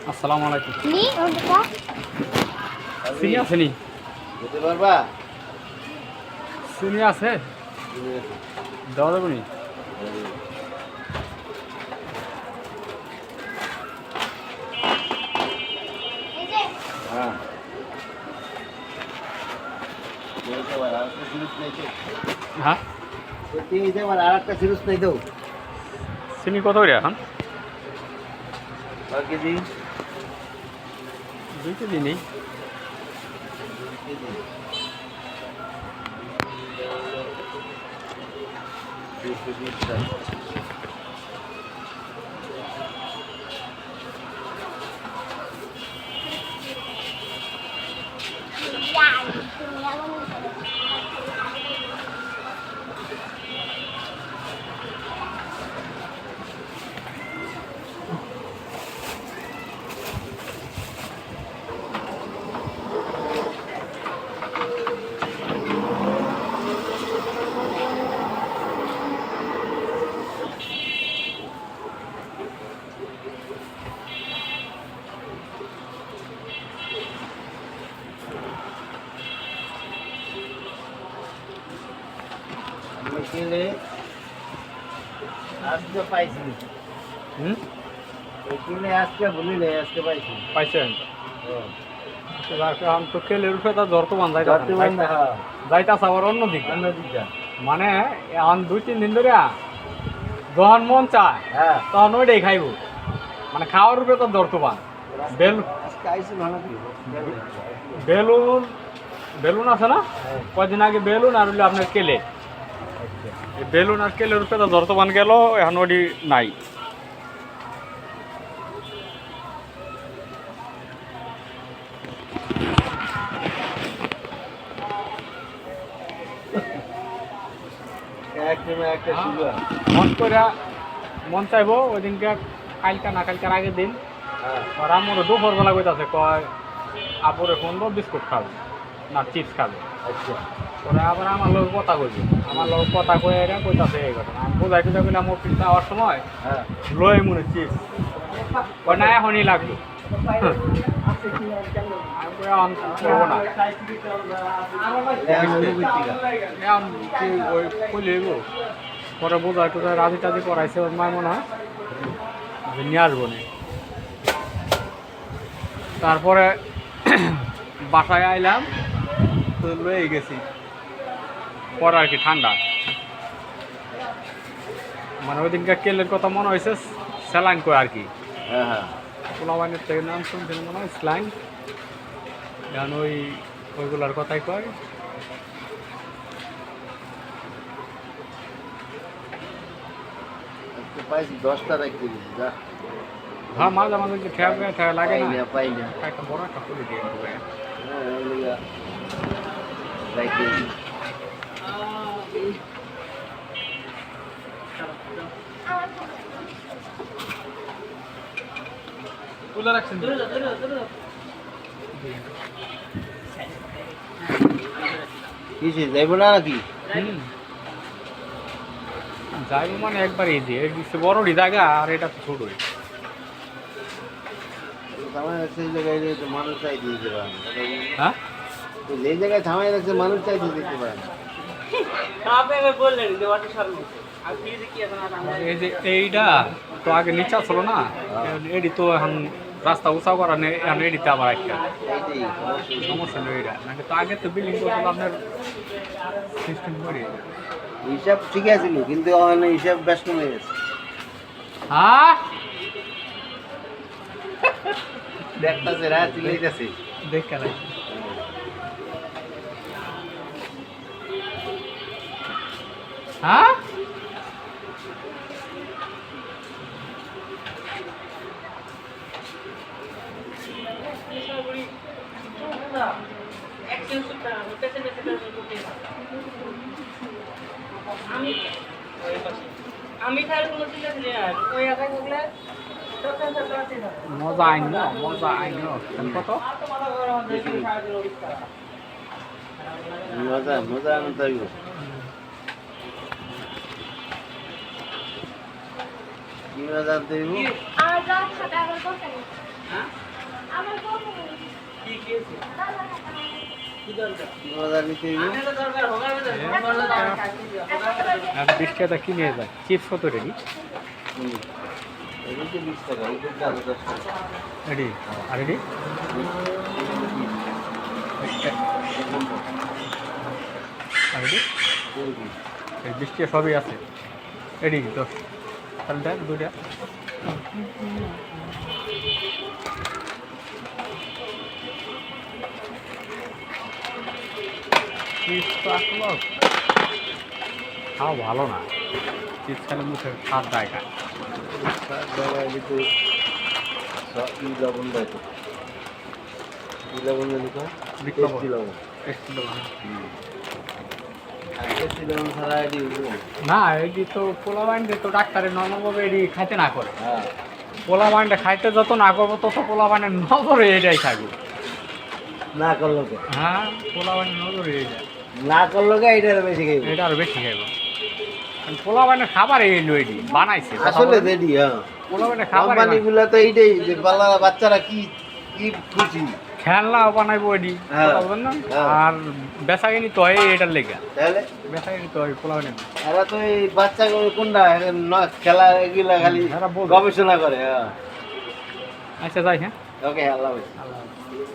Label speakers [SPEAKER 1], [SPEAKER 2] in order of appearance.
[SPEAKER 1] আসসালামু আলাইকুম। চিনি আছে নি?
[SPEAKER 2] যেতে পারবা?
[SPEAKER 1] চিনি আছে? দেওয়া যাবে নি?
[SPEAKER 2] হ্যাঁ
[SPEAKER 1] হ্যাঁ,
[SPEAKER 2] আর একটা সিরিজ নেই তো
[SPEAKER 1] চিনি কত করে এখন?
[SPEAKER 2] কেজি
[SPEAKER 1] 2 কেজি নেই।
[SPEAKER 2] কিনে আজকে পাইছি। কিনে আজকে ভুলি নেই, আজকে পাইছি।
[SPEAKER 1] পাইছেন? এখন তো কেলের উপরে তো বর্তমান
[SPEAKER 2] হ্যাঁ
[SPEAKER 1] যাইতাছে আবার অন্যদিকে।
[SPEAKER 2] অন্যদিকে
[SPEAKER 1] মানে এখন 2-3 দিন ধরে যখন মন চায়
[SPEAKER 2] হ্যাঁ
[SPEAKER 1] তখন ওইটাই খাইব। মানে খাওয়ার উপরে তো বর্তমান
[SPEAKER 2] আজকে আইছি ভালো কি
[SPEAKER 1] বেলুন বেলুন আছে না?
[SPEAKER 2] হ্যাঁ।
[SPEAKER 1] কয়দিন আগে বেলুন আর হইলো আপনার কেলে। এই বেলুন আর কেলের উপরে তো বর্তমান গেল, এখন ওটি নাই।
[SPEAKER 2] একটা সুগার
[SPEAKER 1] মন করে মন চাইবো ওই দিনকে কালকা না কালকার আগের দিন
[SPEAKER 2] হ্যাঁ
[SPEAKER 1] আর আমার দুপুরবেলা কইতাছে কয় আপুরে ফোন বিস্কুট খাবে না চিপস খাবে।
[SPEAKER 2] আচ্ছা
[SPEAKER 1] পরে আবার আমার লোক কথা কইবে, আমার লোক কথা কয়ে এরা কইতাছে এই ঘটনা। আমি বোঝাই টুজা করলাম অফিস যাওয়ার সময়
[SPEAKER 2] হ্যাঁ
[SPEAKER 1] লই মনে চিপস কয় না এখনই লাগবে। আমি কই এখন করবো না, এখন কি ওই কইলে গো। পরে বোঝাই টুজা রাজি টাজি করাইছে ওর মায় মনে হয় যে নিয়ে আসবো না। তারপরে বাসায় আইলাম তো লয়ে গেছি পরে আর কি ঠান্ডা। মানে ওই দিনকার কেলের কথা মনে হয়েছে স্যালাইন কয় আর কি।
[SPEAKER 2] হ্যাঁ হ্যাঁ
[SPEAKER 1] পোলাবাইনের থেকে নাম শুনছেন মনে হয় স্যালাইন, এখন ওইগুলার কথাই কয়।
[SPEAKER 2] আজকে পাইছি 10টা রাখতে গেছি যা
[SPEAKER 1] হ্যাঁ, মাঝে মাঝে যে ঠেয়া লাগে না,
[SPEAKER 2] পাই না
[SPEAKER 1] একটা বড় একটা খুলে দিয়ে দেবে।
[SPEAKER 2] হ্যাঁ এগুলা রাখতে গেছি
[SPEAKER 1] তুলে রাখছেন
[SPEAKER 2] কিসে যাইব না নাকি
[SPEAKER 1] যাইব মানে একবার এই দিয়ে বড় জায়গা আর এটা তো ছোটই।
[SPEAKER 2] থামাই রাখছে এই জায়গায় তো মানুষ চাই দিতে পারে না।
[SPEAKER 1] হ্যাঁ,
[SPEAKER 2] তো যে জায়গায় থামাই রাখছে মানুষ চাই দিতে পারে না।
[SPEAKER 1] এই যে এইটা তো আগে নিচা ছিল না, এডি তো এখন রাস্তা উঁচাও করা নেই, এখন এডিতে আবার একটা
[SPEAKER 2] এইটাই
[SPEAKER 1] সমস্যা নেই। এটা নাকি তো আগে তো বিল্ডিং করছিল আপনার সিস্টেম করে।
[SPEAKER 2] হিসাব ঠিকই আছিল কিন্তু ওখানে হিসাব ব্যস্ত হয়ে গেছে।
[SPEAKER 1] হ্যাঁ,
[SPEAKER 2] দেখতাছে রাত চিলাইতেছে
[SPEAKER 1] দেখে নাই। হ্যাঁ,
[SPEAKER 3] আমি তাহলে কোনো চিন্তা ছিল না ওই একাই থাকলে
[SPEAKER 1] মজা আইন কত?
[SPEAKER 2] মজা মজা আনন্দ হইব। কি মজা আনতে হইব?
[SPEAKER 4] আমার যাওয়ার সাথে আমার কথা নেই।
[SPEAKER 3] হ্যাঁ
[SPEAKER 4] আমার কথা নেই।
[SPEAKER 3] কি খেয়েছে কি দরকার
[SPEAKER 2] কি মজা নিতে হইব?
[SPEAKER 3] আমি তো দরকার হোগা হবে
[SPEAKER 1] আর 20 টাকা কি নিয়ে যায় চিপস কত রেডি
[SPEAKER 2] এই যে 20 টাকা, এই যে 10 টাকা।
[SPEAKER 1] রেডি আর রেডি আর রেডি এই 20 টাকা সবই আছে রেডি 10 তাহলে দেন দুইটা চিপস তো আসলো খাওয়া ভালো না চিপস খেলে মুখে স্বাদ দেয় না
[SPEAKER 2] জায়গায় কিন্তু ই লবণ দেয় তো। কি লবণ জানি তো?
[SPEAKER 1] বিট লবণ।
[SPEAKER 2] টেস্টি লবণ।
[SPEAKER 1] টেস্টি লবণ।
[SPEAKER 2] আর টেস্টি লবণ ছাড়া এটি হইব?
[SPEAKER 1] না এটি তো পোলা বাইন্ডে তো ডাক্তারের নর্মভাবে এটি খাইতে না করে
[SPEAKER 2] হ্যাঁ।
[SPEAKER 1] পোলা বাইন্ডে খাইতে যত না করবো তত পোলা বাইন্ডের নজরে এটাই থাকবে
[SPEAKER 2] না করলো কে?
[SPEAKER 1] হ্যাঁ পোলা বাইন্ডের নজরে এইটা
[SPEAKER 2] না করলো কে এইটার বেশি খাইব।
[SPEAKER 1] এটা আরো বেশি খাইব পোলা বাইন্ডের খাবার এইলো এটি বানাইছে
[SPEAKER 2] আসলে রেডি হ্যাঁ।
[SPEAKER 1] পোলা বাইন্ডের খাবার
[SPEAKER 2] কোম্পানিগুলো তো এইটাই যে বাচ্চারা কি কি খুশি।
[SPEAKER 1] খেলনাও বানাইবো এটি
[SPEAKER 2] হ্যাঁ।
[SPEAKER 1] বুঝলেন না
[SPEAKER 2] হ্যাঁ।
[SPEAKER 1] আর বেচা কিনি তো হয় এটার লেগে
[SPEAKER 2] তাহলে
[SPEAKER 1] বেচা কিনি তো হয় পোলা বাইন্ডের
[SPEAKER 2] এরা তো এই বাচ্চাগুলো কোনটা খেলা এগুলা খালি
[SPEAKER 1] এরা বলবে।
[SPEAKER 2] গবেষণা করে। হ্যাঁ।
[SPEAKER 1] আচ্ছা যাই হ্যাঁ
[SPEAKER 2] ওকে আল্লাহ হাফেজ।
[SPEAKER 1] আল্লাহ হাফেজ।